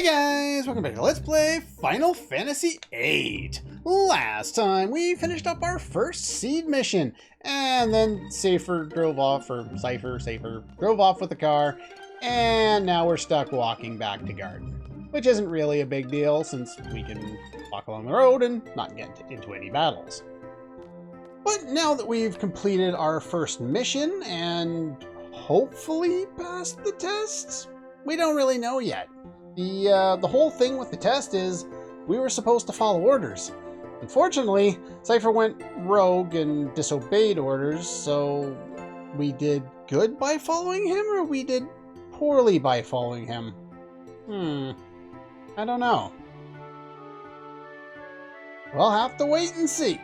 guys, welcome back to Let's Play Final Fantasy VIII. Last time we finished up our first seed mission, and then Cypher drove off with the car, and now we're stuck walking back to Garden. Which isn't really a big deal, since we can walk along the road and not get into any battles. But now that we've completed our first mission, and hopefully passed the tests, we don't really know yet. The whole thing with the test is we were supposed to follow orders. Unfortunately, Cypher went rogue and disobeyed orders, so we did good by following him, or we did poorly by following him? I don't know. We'll have to wait and see.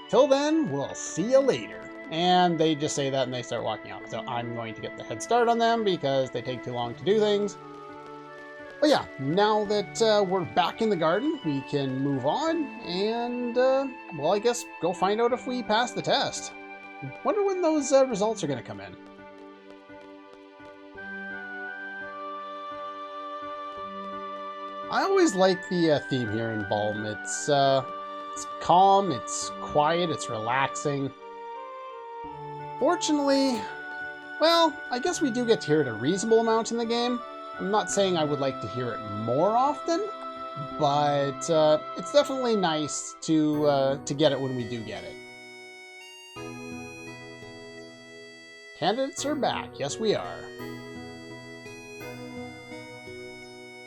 Till then, we'll see you later. And they just say that and they start walking out. So I'm going to get the head start on them because they take too long to do things. But yeah, now that we're back in the garden, we can move on and, well, I guess go find out if we pass the test. Wonder when those results are going to come in. I always like the theme here in Balm. It's calm, it's quiet, it's relaxing. Fortunately, well, I guess we do get to hear it a reasonable amount in the game. I'm not saying I would like to hear it more often, but it's definitely nice to get it when we do get it. Candidates are back. Yes, we are.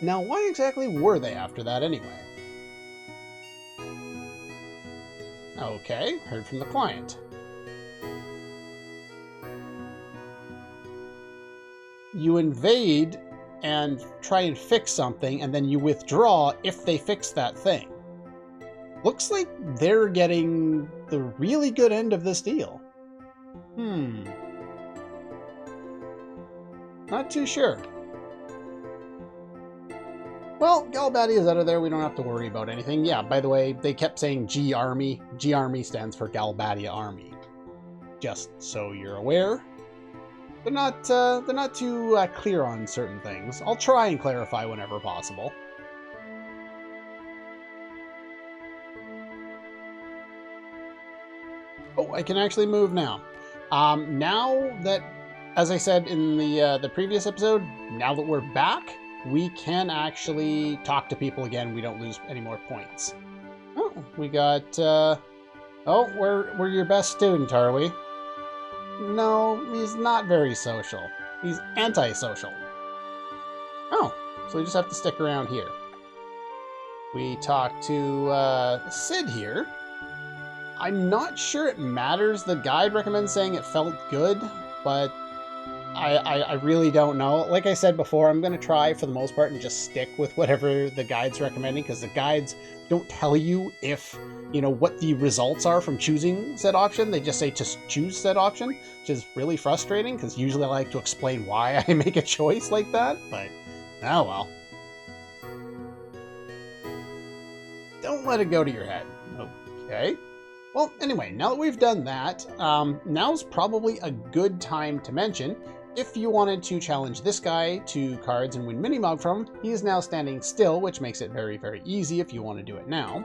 Now, why exactly were they after that anyway? Okay, heard from the client. You invade and try and fix something, and then you withdraw if they fix that thing. Looks like they're getting the really good end of this deal. Not too sure. Well, Galbadia is out of there. We don't have to worry about anything. Yeah, by the way, they kept saying G-Army. G-Army stands for Galbadia Army. Just so you're aware. They're not too clear on certain things. I'll try and clarify whenever possible. Oh, I can actually move now. Now that, as I said in the previous episode, now that we're back, we can actually talk to people again. We don't lose any more points. Oh, we got, oh, we're your best student, are we? No, he's not very social. He's antisocial. Oh, so we just have to stick around here. We talk to Sid here. I'm not sure it matters. The guide recommends saying it felt good, but I really don't know. Like I said before, I'm going to try for the most part and just stick with whatever the guide's recommending, because the guides don't tell you if, you know, what the results are from choosing said option. They just say just choose said option, which is really frustrating, because usually I like to explain why I make a choice like that, but oh well. Don't let it go to your head. Okay. Well, anyway, now that we've done that, now's probably a good time to mention, if you wanted to challenge this guy to cards and win Minimog from him, he is now standing still, which makes it very, very easy if you want to do it now.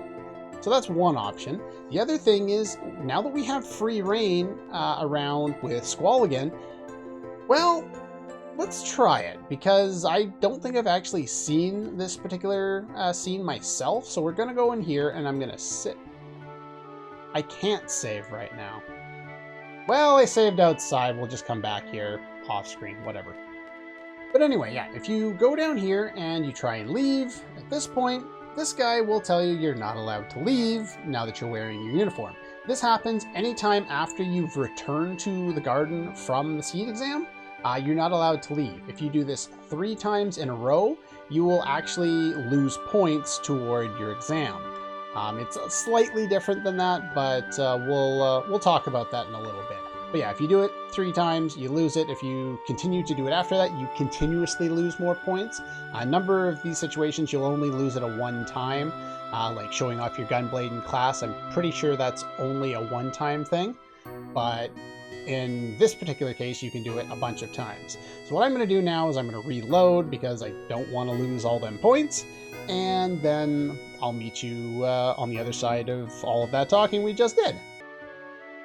So that's one option. The other thing is, now that we have free reign around with Squall again, well, let's try it, because I don't think I've actually seen this particular scene myself, so we're going to go in here and I'm going to sit. I can't save right now. Well, I saved outside. We'll just come back here off screen, whatever. But anyway, yeah, if you go down here and you try and leave, at this point, this guy will tell you you're not allowed to leave now that you're wearing your uniform. This happens anytime after you've returned to the garden from the seed exam. You're not allowed to leave. If you do this 3 times in a row, you will actually lose points toward your exam. It's slightly different than that, but we'll talk about that in a little bit. But yeah, if you do it 3 times, you lose it. If you continue to do it after that, you continuously lose more points. A number of these situations, you'll only lose it a 1 time, like showing off your gunblade in class. I'm pretty sure that's only a 1-time thing. But in this particular case, you can do it a bunch of times. So what I'm going to do now is I'm going to reload because I don't want to lose all them points. And then I'll meet you on the other side of all of that talking we just did.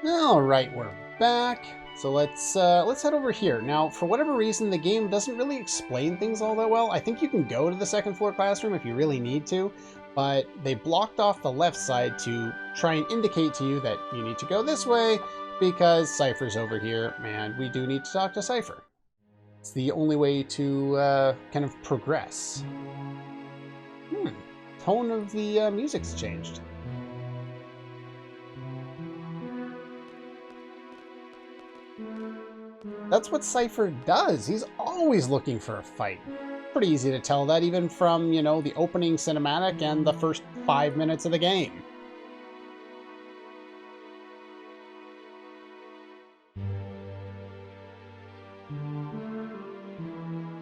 All right, we're back. So let's head over here. Now, for whatever reason, the game doesn't really explain things all that well. I think you can go to the second floor classroom if you really need to, but they blocked off the left side to try and indicate to you that you need to go this way because Cypher's over here, and we do need to talk to Cypher. It's the only way to kind of progress. Tone of the music's changed. That's what Cypher does. He's always looking for a fight. Pretty easy to tell that even from, you know, the opening cinematic and the first 5 minutes of the game.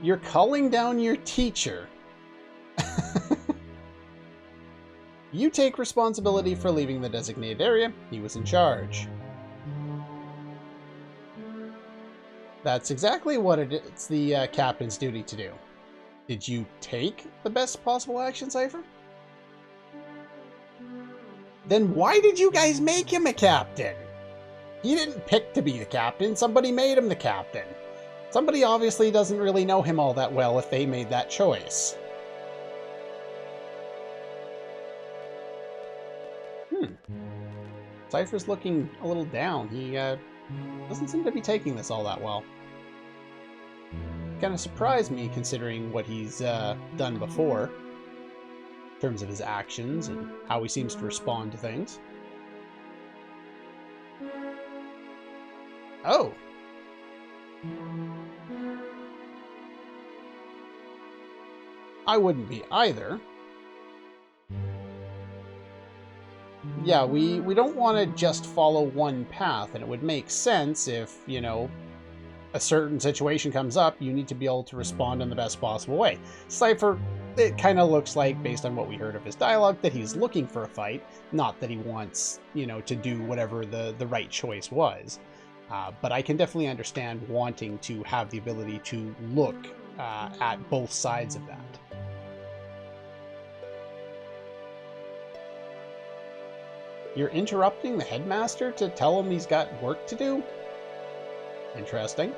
You're calling down your teacher. You take responsibility for leaving the designated area. He was in charge. That's exactly what it's the captain's duty to do. Did you take the best possible action, Cypher? Then why did you guys make him a captain? He didn't pick to be the captain. Somebody made him the captain. Somebody obviously doesn't really know him all that well if they made that choice. Cypher's looking a little down. He doesn't seem to be taking this all that well. Kind of surprised me considering what he's done before in terms of his actions and how he seems to respond to things. Oh. I wouldn't be either. Yeah, we don't want to just follow one path, and it would make sense if, you know, a certain situation comes up, you need to be able to respond in the best possible way. Cypher, it kind of looks like, based on what we heard of his dialogue, that he's looking for a fight, not that he wants, you know, to do whatever the right choice was. But I can definitely understand wanting to have the ability to look at both sides of that. You're interrupting the headmaster to tell him he's got work to do? Interesting.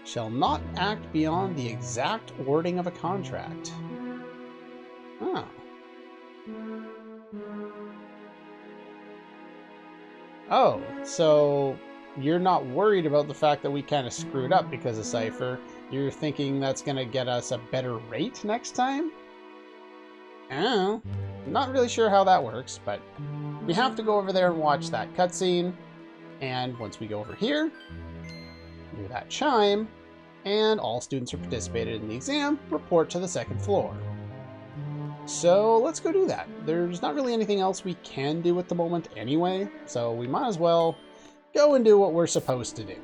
Shall not act beyond the exact wording of a contract. Oh. Oh, so you're not worried about the fact that we kind of screwed up because of Cypher. You're thinking that's going to get us a better rate next time? Oh, I'm not really sure how that works, but we have to go over there and watch that cutscene. And once we go over here, hear that chime, and all students who participated in the exam report to the second floor. So let's go do that. There's not really anything else we can do at the moment anyway, so we might as well go and do what we're supposed to do.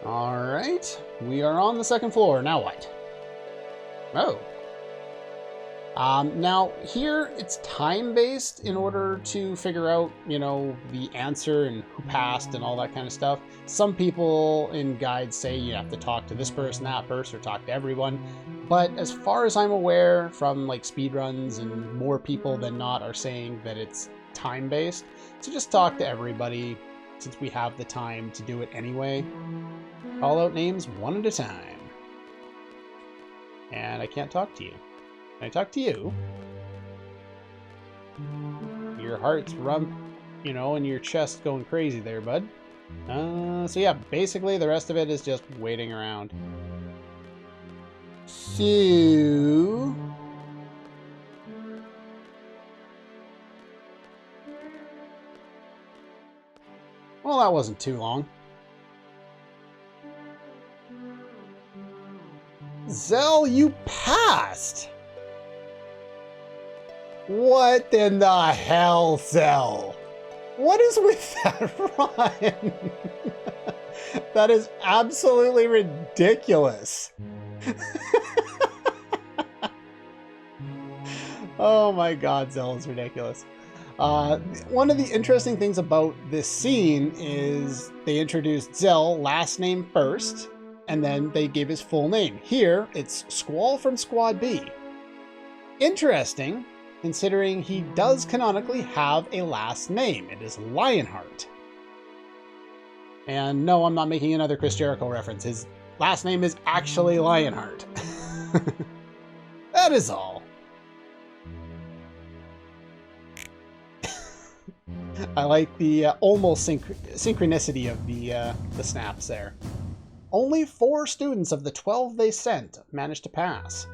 Alright, we are on the second floor. Now what? Oh. Now, here it's time-based in order to figure out, you know, the answer and who passed and all that kind of stuff. Some people in guides say you have to talk to this person, that person, or talk to everyone. But as far as I'm aware from, like, speedruns, and more people than not are saying that it's time-based. So just talk to everybody, since we have the time to do it anyway. Call out names one at a time. And I can't talk to you. Can I talk to you? Your heart's you know, in your chest going crazy there, bud. So yeah, basically the rest of it is just waiting around. So... well, that wasn't too long. Zell, you passed! What in the hell, Zell? What is with that, Ryan? That is absolutely ridiculous. Oh my god, Zell is ridiculous. One of the interesting things about this scene is they introduced Zell last name first, and then they gave his full name. Here, it's Squall from Squad B. Interesting, considering he does canonically have a last name. It is Lionheart. And no, I'm not making another Chris Jericho reference. His last name is actually Lionheart. That is all. I like the almost synchronicity of the snaps there. Only 4 students of the 12 they sent managed to pass.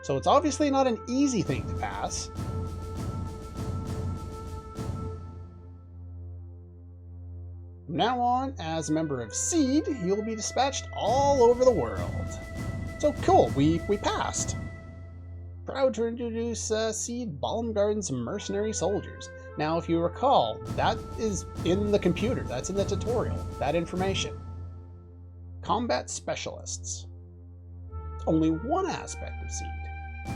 So it's obviously not an easy thing to pass. From now on, as a member of SEED, you'll be dispatched all over the world. So cool, we passed. Proud to introduce SEED Baumgarten's Mercenary Soldiers. Now, if you recall, that is in the computer, that's in the tutorial, that information. Combat Specialists. Only one aspect of SEED.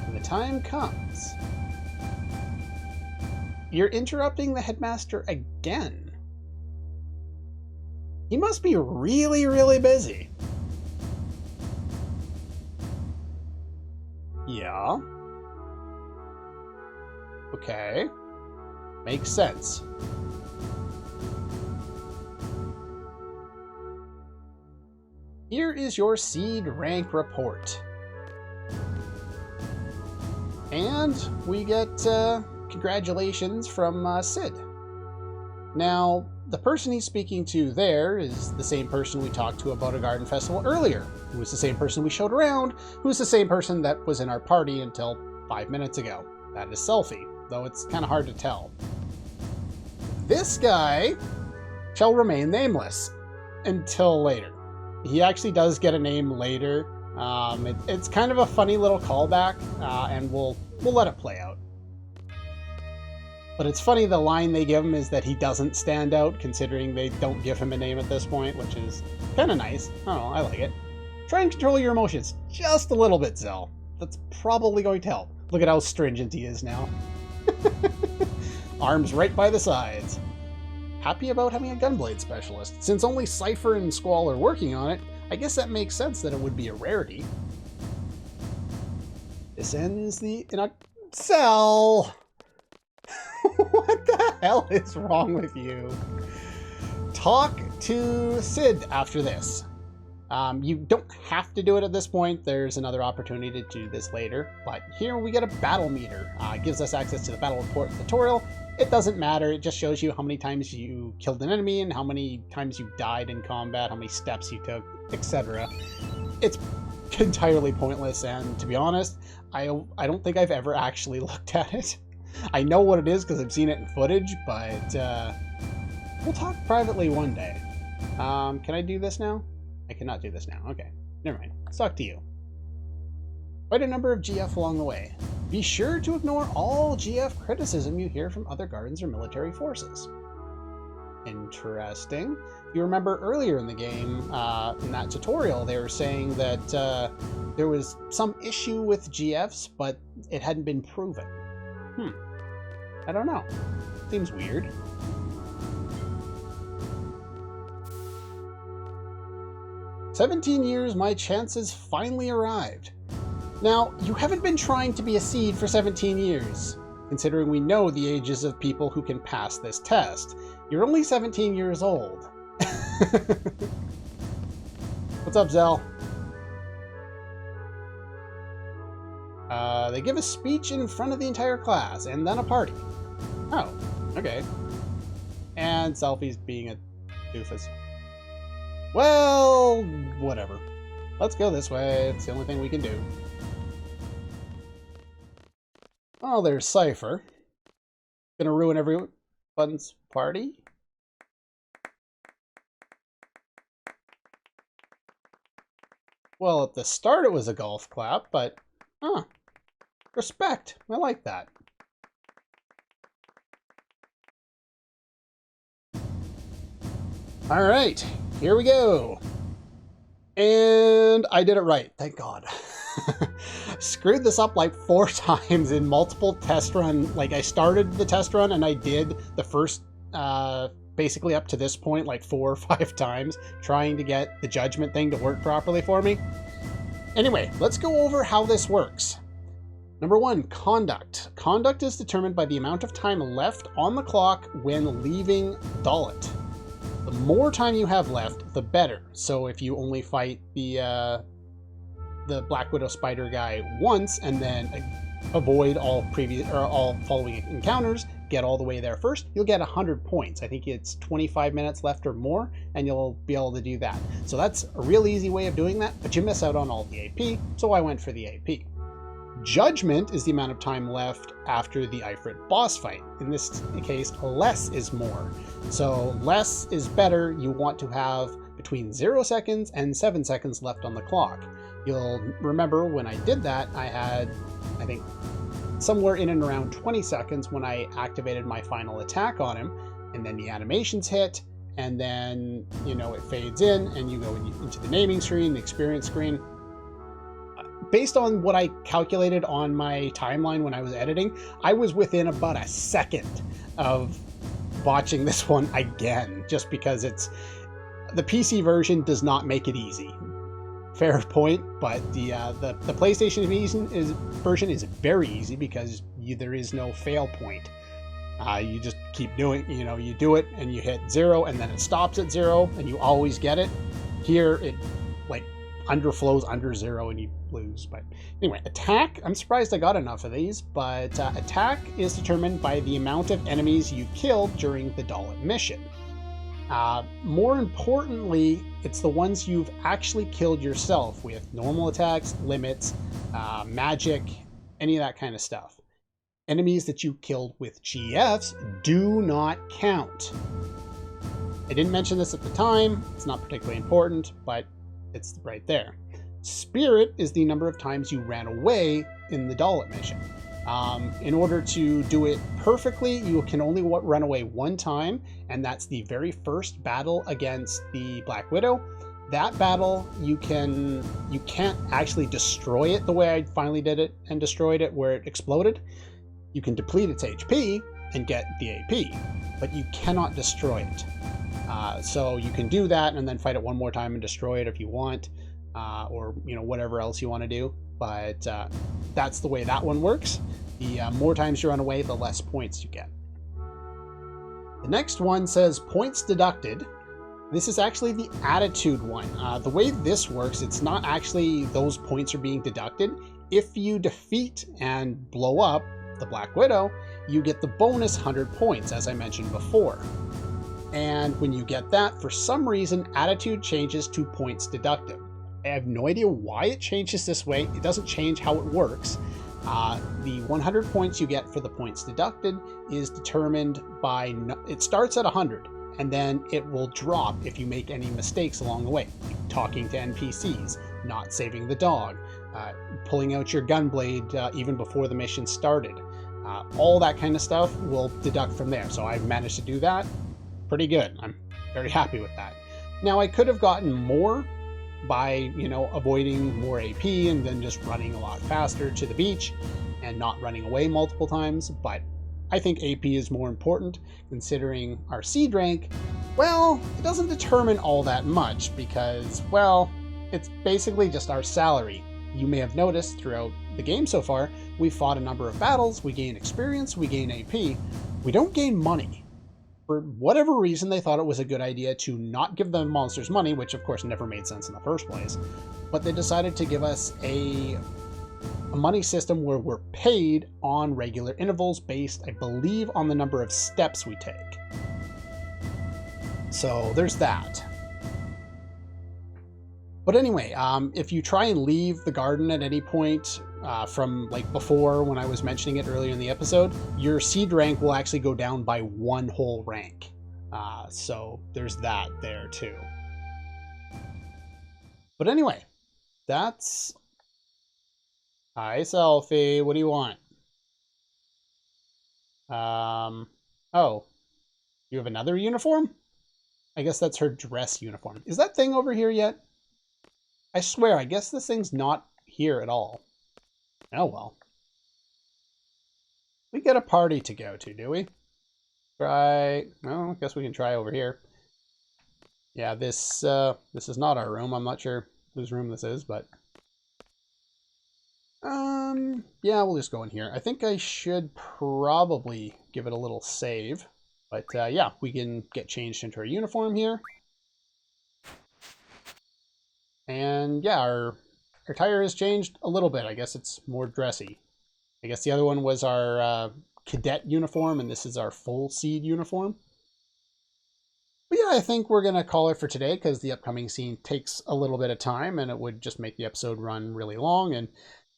When the time comes, you're interrupting the headmaster again. He must be really, really busy. Yeah. Okay. Makes sense. Here is your SEED rank report. And we get congratulations from Sid. Now, the person he's speaking to there is the same person we talked to about a garden festival earlier, who was the same person we showed around, who was the same person that was in our party until 5 minutes ago. That is Selfie, though it's kind of hard to tell. This guy shall remain nameless until later. He actually does get a name later. It's kind of a funny little callback, and we'll let it play out. But it's funny, the line they give him is that he doesn't stand out, considering they don't give him a name at this point, which is kind of nice. I don't know, I like it. Try and control your emotions just a little bit, Zell. That's probably going to help. Look at how stringent he is now. Arms right by the sides. Happy about having a gunblade specialist. Since only Cypher and Squall are working on it, I guess that makes sense that it would be a rarity. This ends in a cell. What the hell is wrong with you? Talk to Sid after this. You don't have to do it at this point. There's another opportunity to do this later. But here we get a battle meter. It gives us access to the battle report tutorial. It doesn't matter. It just shows you how many times you killed an enemy and how many times you died in combat, how many steps you took, etc. It's entirely pointless, and to be honest, I don't think I've ever actually looked at it. I know what it is because I've seen it in footage, but we'll talk privately one day. Can I do this now? I cannot do this now. Okay, never mind. Let's talk to you. Quite a number of GF along the way. Be sure to ignore all GF criticism you hear from other gardens or military forces. Interesting. You remember earlier in the game, in that tutorial, they were saying that there was some issue with GFs, but it hadn't been proven. I don't know. Seems weird. "17 years, my chances finally arrived." Now, you haven't been trying to be a SEED for 17 years, considering we know the ages of people who can pass this test. You're only 17 years old. What's up, Zell? They give a speech in front of the entire class, and then a party. Oh, okay. And Selfie's being a doofus. Well, whatever. Let's go this way. It's the only thing we can do. Oh, there's Cypher. Gonna ruin everyone's party? Well, at the start it was a golf clap, but... respect. I like that. All right, here we go. And I did it right, thank God. Screwed this up like 4 times in multiple test run. Like I started the test run and I did the first, basically up to this point, like 4 or 5 times, trying to get the judgment thing to work properly for me. Anyway, let's go over how this works. Number 1, conduct. Conduct is determined by the amount of time left on the clock when leaving Dalit. The more time you have left, the better. So if you only fight the Black Widow Spider guy once and then avoid all previous or all following encounters, get all the way there first, you'll get 100 points. I think it's 25 minutes left or more, and you'll be able to do that. So that's a real easy way of doing that, but you miss out on all the AP, so I went for the AP. Judgment is the amount of time left after the Ifrit boss fight. In this case, less is more. So less is better. You want to have between 0 seconds and 7 seconds left on the clock. You'll remember when I did that, I had, I think, somewhere in and around 20 seconds when I activated my final attack on him, and then the animations hit, and then, you know, it fades in, and you go into the naming screen, the experience screen. Based on what I calculated on my timeline when I was editing, I was within about a second of watching this one again, just because it's the PC version does not make it easy. Fair point, but the PlayStation version is very easy because there is no fail point. You just keep doing, you know, you do it and you hit 0 and then it stops at 0 and you always get it. Here it like underflows under 0 and you lose. But anyway, attack, I'm surprised I got enough of these, but attack is determined by the amount of enemies you killed during the Dalit mission. More importantly, it's the ones you've actually killed yourself with normal attacks, limits, magic, any of that kind of stuff. Enemies that you killed with GFs do not count. I didn't mention this at the time, it's not particularly important, but it's right there. Spirit is the number of times you ran away in the Dalit mission. In order to do it perfectly, you can only run away 1 time, and that's the very first battle against the Black Widow. That battle, you can't actually destroy it the way I finally did it and destroyed it where it exploded. You can deplete its HP and get the AP, but you cannot destroy it. So you can do that and then fight it 1 more time and destroy it if you want, or you know, whatever else you want to do. But that's the way that one works. The more times you run away, the less points you get. The next one says points deducted. This is actually the attitude one. The way this works, it's not actually those points are being deducted. If you defeat and blow up the Black Widow, you get the bonus 100 points, as I mentioned before. And when you get that, for some reason, attitude changes to points deducted. I have no idea why it changes this way. It doesn't change how it works. The 100 points you get for the points deducted is determined by, it starts at 100, and then it will drop if you make any mistakes along the way. Like talking to NPCs, not saving the dog, pulling out your gun blade even before the mission started. All that kind of stuff will deduct from there. So I've managed to do that pretty good. I'm very happy with that. Now I could have gotten more by, you know, avoiding more AP and then just running a lot faster to the beach and not running away multiple times, but I think AP is more important considering our seed rank. Well, it doesn't determine all that much because, well, it's basically just our salary. You may have noticed throughout the game so far, we've fought a number of battles, we gain experience, we gain AP, we don't gain money. For whatever reason, they thought it was a good idea to not give the monsters money, which of course never made sense in the first place. But they decided to give us a money system where we're paid on regular intervals based, I believe, on the number of steps we take. So there's that. But anyway, if you try and leave the garden at any point, from like before when I was mentioning it earlier in the episode, your seed rank will actually go down by 1 whole rank. So there's that there too. But anyway, that's... Hi, Selfie. What do you want? Oh, you have another uniform? I guess that's her dress uniform. Is that thing over here yet? I swear, I guess this thing's not here at all. Oh well. We get a party to go to, do we? Try... Well, I guess we can try over here. Yeah, this is not our room. I'm not sure whose room this is, but... yeah, we'll just go in here. I think I should probably give it a little save. But, yeah, we can get changed into our uniform here. And, yeah, our attire has changed a little bit. I guess it's more dressy. I guess the other one was our cadet uniform, and this is our full seed uniform. But yeah, I think we're going to call it for today because the upcoming scene takes a little bit of time and it would just make the episode run really long. And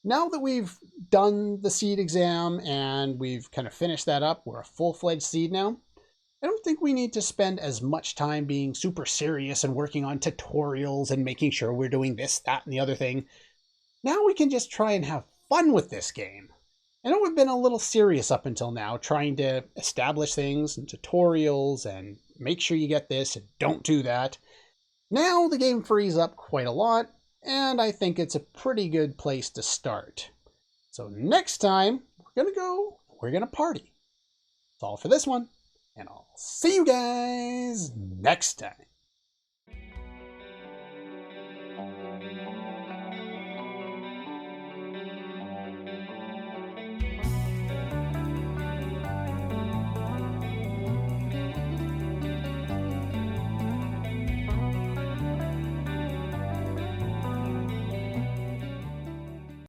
now that we've done the seed exam and we've kind of finished that up, we're a full-fledged seed now. I don't think we need to spend as much time being super serious and working on tutorials and making sure we're doing this, that, and the other thing. Now we can just try and have fun with this game. I know we've been a little serious up until now, trying to establish things and tutorials and make sure you get this and don't do that. Now the game frees up quite a lot, and I think it's a pretty good place to start. So next time, we're gonna party. That's all for this one, and I'll see you guys next time.